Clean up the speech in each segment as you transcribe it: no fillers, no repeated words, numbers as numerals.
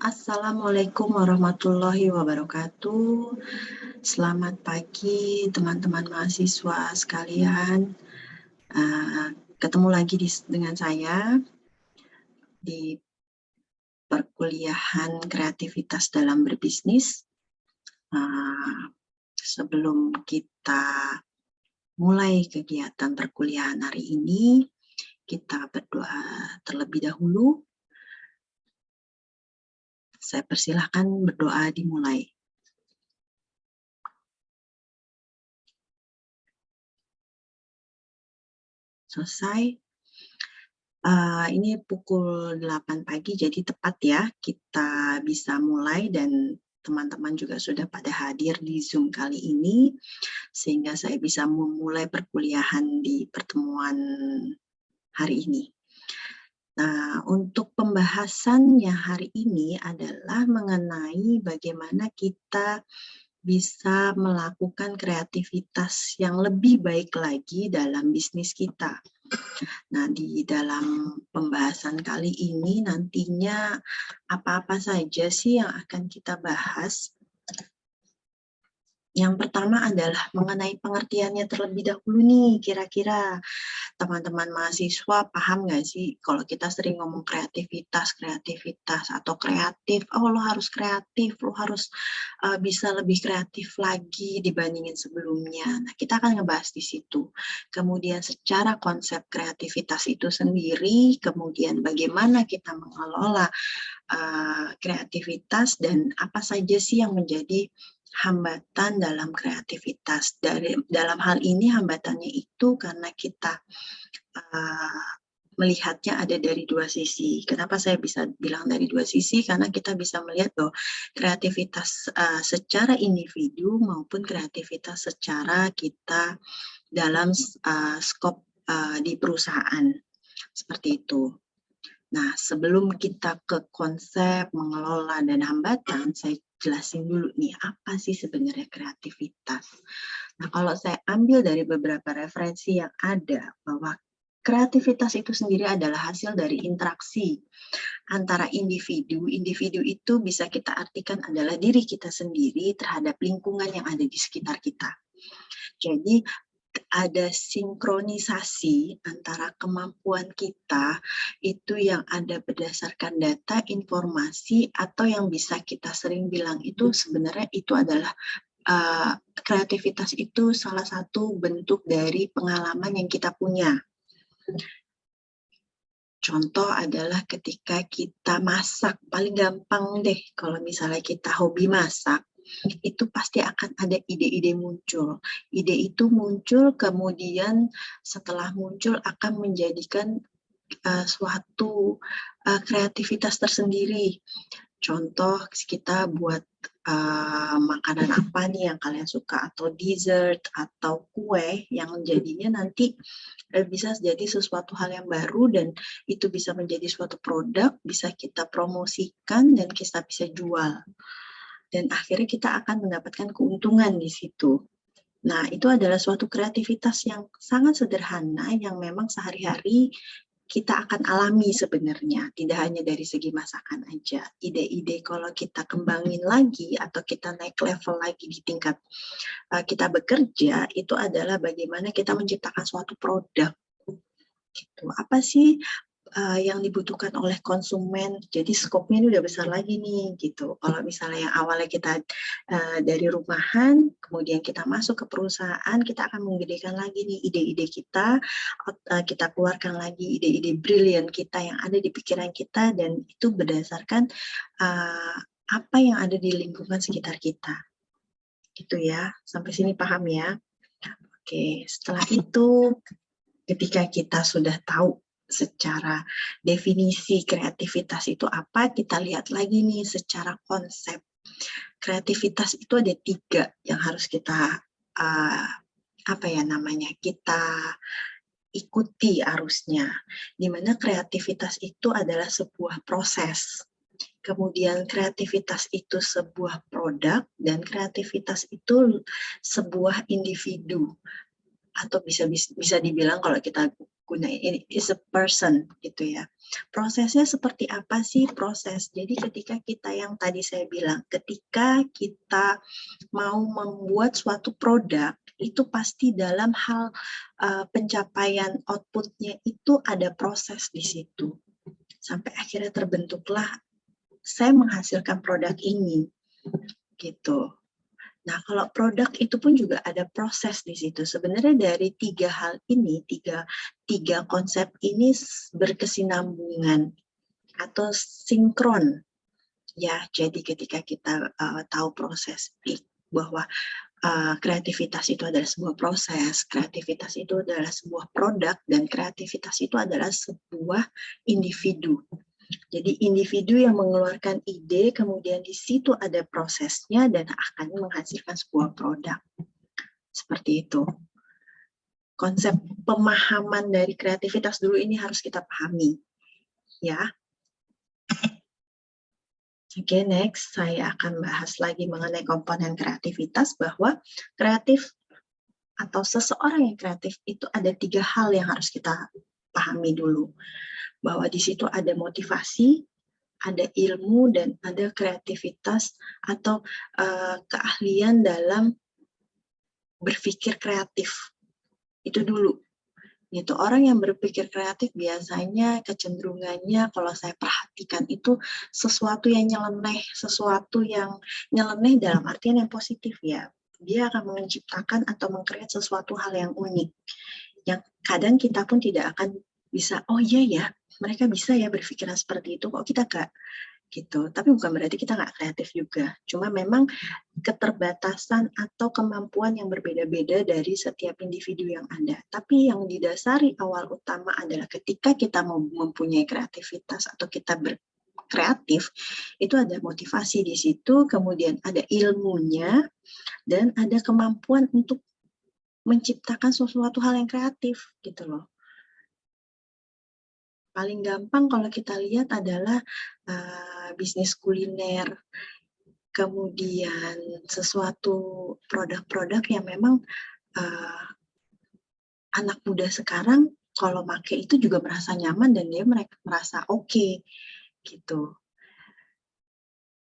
Assalamualaikum warahmatullahi wabarakatuh. Selamat pagi teman-teman mahasiswa sekalian. Ketemu lagi dengan saya di perkuliahan kreativitas dalam berbisnis. Sebelum kita mulai kegiatan perkuliahan hari ini, kita berdoa terlebih dahulu. Saya persilahkan berdoa dimulai. Selesai. Ini pukul 8 pagi, jadi tepat ya kita bisa mulai dan teman-teman juga sudah pada hadir di Zoom kali ini, sehingga saya bisa memulai perkuliahan di pertemuan hari ini. Nah, untuk pembahasannya hari ini adalah mengenai bagaimana kita bisa melakukan kreativitas yang lebih baik lagi dalam bisnis kita. Nah, di dalam pembahasan kali ini nantinya apa-apa saja sih yang akan kita bahas? Yang pertama adalah mengenai pengertiannya terlebih dahulu nih, kira-kira teman-teman mahasiswa paham nggak sih kalau kita sering ngomong kreativitas atau kreatif, oh lo harus kreatif, lo harus bisa lebih kreatif lagi dibandingin sebelumnya. Nah, kita akan ngebahas di situ. Kemudian secara konsep kreativitas itu sendiri, kemudian bagaimana kita mengelola kreativitas dan apa saja sih yang menjadi hambatan dalam kreativitas. Dalam hal ini hambatannya itu karena kita melihatnya ada dari dua sisi. Kenapa saya bisa bilang dari dua sisi? Karena kita bisa melihat bahwa kreativitas secara individu maupun kreativitas secara kita dalam skop di perusahaan. Seperti itu. Nah, sebelum kita ke konsep mengelola dan hambatan, saya jelasin dulu nih, apa sih sebenarnya kreativitas? Nah, kalau saya ambil dari beberapa referensi yang ada, bahwa kreativitas itu sendiri adalah hasil dari interaksi antara individu. Individu itu bisa kita artikan adalah diri kita sendiri terhadap lingkungan yang ada di sekitar kita. Jadi, ada sinkronisasi antara kemampuan kita itu yang ada berdasarkan data, informasi, atau yang bisa kita sering bilang itu sebenarnya itu adalah kreativitas itu salah satu bentuk dari pengalaman yang kita punya. Contoh adalah ketika kita masak, paling gampang deh kalau misalnya kita hobi masak, itu pasti akan ada ide-ide muncul. Ide itu muncul, kemudian setelah muncul akan menjadikan suatu kreativitas tersendiri. Contoh, kita buat makanan apa nih yang kalian suka, atau dessert, atau kue yang jadinya nanti bisa jadi sesuatu hal yang baru dan itu bisa menjadi suatu produk, bisa kita promosikan dan kita bisa jual. Dan akhirnya kita akan mendapatkan keuntungan di situ. Nah, itu adalah suatu kreativitas yang sangat sederhana yang memang sehari-hari kita akan alami sebenarnya, tidak hanya dari segi masakan aja. Ide-ide kalau kita kembangin lagi atau kita naik level lagi di tingkat kita bekerja, itu adalah bagaimana kita menciptakan suatu produk. Gitu. Apa sih yang dibutuhkan oleh konsumen, jadi skopnya ini udah besar lagi nih gitu. Kalau misalnya yang awalnya kita dari rumahan, kemudian kita masuk ke perusahaan, kita akan menggedekan lagi nih ide-ide kita keluarkan lagi ide-ide brilian kita yang ada di pikiran kita, dan itu berdasarkan apa yang ada di lingkungan sekitar kita. Gitu ya, sampai sini paham ya? Oke, setelah itu ketika kita sudah tahu secara definisi kreativitas itu apa, kita lihat lagi nih secara konsep. Kreativitas itu ada 3 yang harus kita kita ikuti arusnya. Di mana kreativitas itu adalah sebuah proses. Kemudian kreativitas itu sebuah produk dan kreativitas itu sebuah individu. Atau bisa dibilang kalau kita gunain ini is a person gitu ya. Prosesnya seperti apa sih proses? Jadi ketika kita yang tadi saya bilang, ketika kita mau membuat suatu produk itu pasti dalam hal pencapaian outputnya itu ada proses di situ. Sampai akhirnya terbentuklah saya menghasilkan produk ini gitu. Nah, kalau produk itu pun juga ada proses di situ. Sebenarnya dari tiga hal ini, tiga konsep ini berkesinambungan atau sinkron. Ya, jadi ketika kita tahu proses bahwa kreativitas itu adalah sebuah proses, kreativitas itu adalah sebuah produk, dan kreativitas itu adalah sebuah individu. Jadi individu yang mengeluarkan ide, kemudian di situ ada prosesnya dan akan menghasilkan sebuah produk. Seperti itu. Konsep pemahaman dari kreativitas dulu ini harus kita pahami. Ya. Oke, next saya akan bahas lagi mengenai komponen kreativitas, bahwa kreatif atau seseorang yang kreatif itu ada tiga hal yang harus kita pahami dulu. Bahwa di situ ada motivasi, ada ilmu, dan ada kreativitas atau keahlian dalam berpikir kreatif. Itu dulu. Gitu. Orang yang berpikir kreatif biasanya kecenderungannya kalau saya perhatikan itu sesuatu yang nyeleneh, sesuatu yang nyeleneh dalam artian yang positif ya. Dia akan menciptakan atau mengkreat sesuatu hal yang unik. Yang kadang kita pun tidak akan bisa, oh iya ya, mereka bisa ya berpikiran seperti itu, kok kita enggak gitu. Tapi bukan berarti kita nggak kreatif juga. Cuma memang keterbatasan atau kemampuan yang berbeda-beda dari setiap individu yang ada. Tapi yang didasari awal utama adalah ketika kita mau mempunyai kreativitas atau kita berkreatif, itu ada motivasi di situ, kemudian ada ilmunya, dan ada kemampuan untuk menciptakan sesuatu hal yang kreatif gitu loh. Paling gampang kalau kita lihat adalah bisnis kuliner, kemudian sesuatu produk-produk yang memang anak muda sekarang kalau pakai itu juga merasa nyaman dan dia merasa oke, gitu.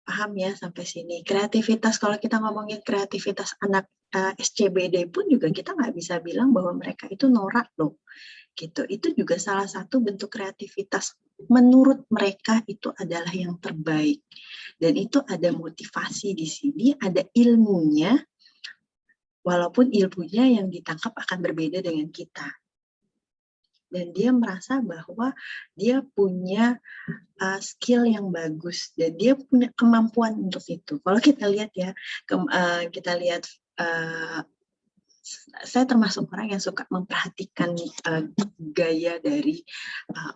Paham ya sampai sini? Kreativitas, kalau kita ngomongin kreativitas anak SCBD pun juga kita nggak bisa bilang bahwa mereka itu norak loh. Gitu. Itu juga salah satu bentuk kreativitas menurut mereka itu adalah yang terbaik. Dan itu ada motivasi di sini, ada ilmunya, walaupun ilmunya yang ditangkap akan berbeda dengan kita. Dan dia merasa bahwa dia punya skill yang bagus dan dia punya kemampuan untuk itu. Kalau kita lihat ya, kita lihat saya termasuk orang yang suka memperhatikan gaya dari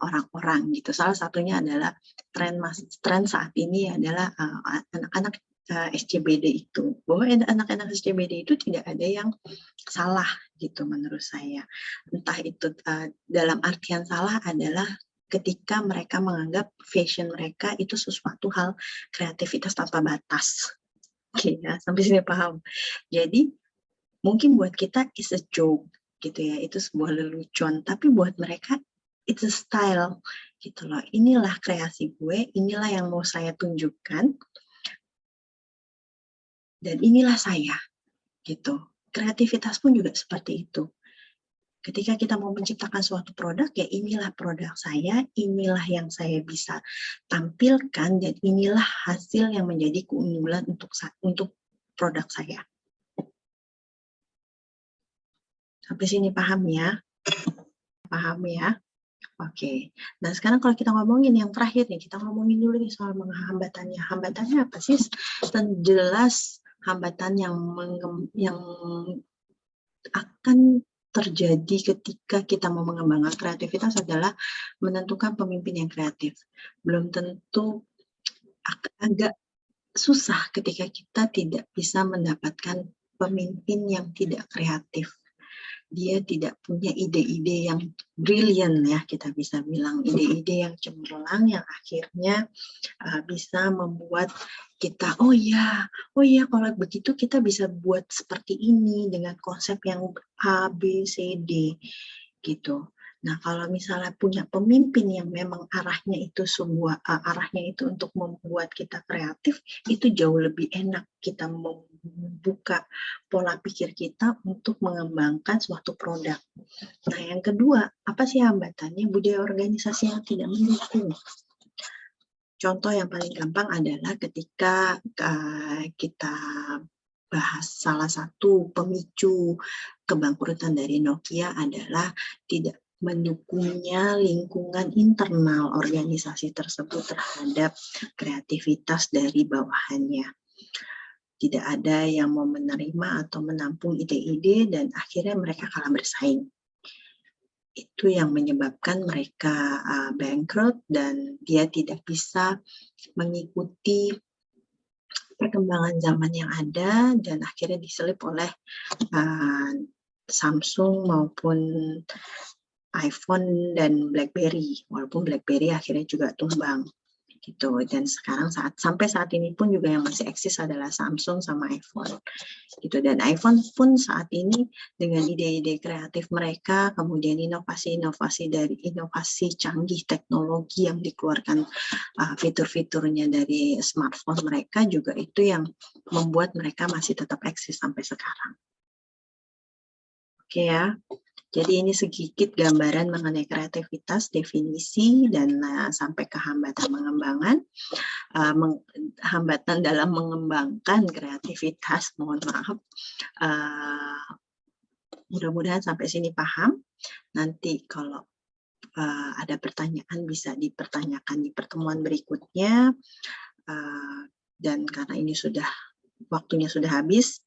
orang-orang gitu. Salah satunya adalah tren saat ini adalah anak-anak SCBD itu. Bahwa anak-anak SCBD itu tidak ada yang salah gitu menurut saya. Entah itu dalam artian salah adalah ketika mereka menganggap fashion mereka itu sesuatu hal kreativitas tanpa batas. Oke ya, sampai sini paham. Jadi mungkin buat kita is a joke gitu ya, itu sebuah lelucon, tapi buat mereka it's a style gitu loh. Inilah kreasi gue, inilah yang mau saya tunjukkan, dan inilah saya gitu. Kreativitas pun juga seperti itu. Ketika kita mau menciptakan suatu produk, ya inilah produk saya, inilah yang saya bisa tampilkan, dan inilah hasil yang menjadi keunggulan untuk produk saya. Sampai sini paham ya? Paham ya? Oke. Nah, sekarang kalau kita ngomongin yang terakhir nih, kita ngomongin dulu nih soal hambatannya. Hambatannya apa sih? Jelas hambatan yang akan terjadi ketika kita mau mengembangkan kreativitas adalah menentukan pemimpin yang kreatif. Belum tentu, agak susah ketika kita tidak bisa mendapatkan pemimpin yang tidak kreatif. Dia tidak punya ide-ide yang brilian ya, kita bisa bilang ide-ide yang cemerlang yang akhirnya bisa membuat kita oh ya kalau begitu kita bisa buat seperti ini dengan konsep yang A, B, C, D gitu. Nah, kalau misalnya punya pemimpin yang memang arahnya itu untuk membuat kita kreatif, itu jauh lebih enak kita membuka pola pikir kita untuk mengembangkan suatu produk. Nah, yang kedua, apa sih hambatannya? Budaya organisasi yang tidak mendukung. Contoh yang paling gampang adalah ketika kita bahas salah satu pemicu kebangkrutan dari Nokia adalah tidak mendukungnya lingkungan internal organisasi tersebut terhadap kreativitas dari bawahannya. Tidak ada yang mau menerima atau menampung ide-ide dan akhirnya mereka kalah bersaing. Itu yang menyebabkan mereka bangkrut dan dia tidak bisa mengikuti perkembangan zaman yang ada dan akhirnya diselip oleh Samsung maupun iPhone dan BlackBerry, walaupun BlackBerry akhirnya juga tumbang gitu. Dan sekarang sampai saat ini pun juga yang masih eksis adalah Samsung sama iPhone gitu. Dan iPhone pun saat ini dengan ide-ide kreatif mereka, kemudian inovasi-inovasi dari inovasi canggih teknologi yang dikeluarkan fitur-fiturnya dari smartphone mereka juga itu yang membuat mereka masih tetap eksis sampai sekarang. Oke ya. Jadi ini sedikit gambaran mengenai kreativitas, definisi, dan sampai ke hambatan hambatan dalam mengembangkan kreativitas, mohon maaf. Mudah-mudahan sampai sini paham. Nanti kalau ada pertanyaan bisa dipertanyakan di pertemuan berikutnya. Dan karena ini waktunya sudah habis,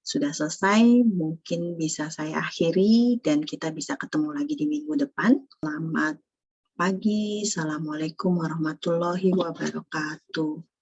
sudah selesai, mungkin bisa saya akhiri dan kita bisa ketemu lagi di minggu depan. Selamat pagi, Assalamualaikum warahmatullahi wabarakatuh.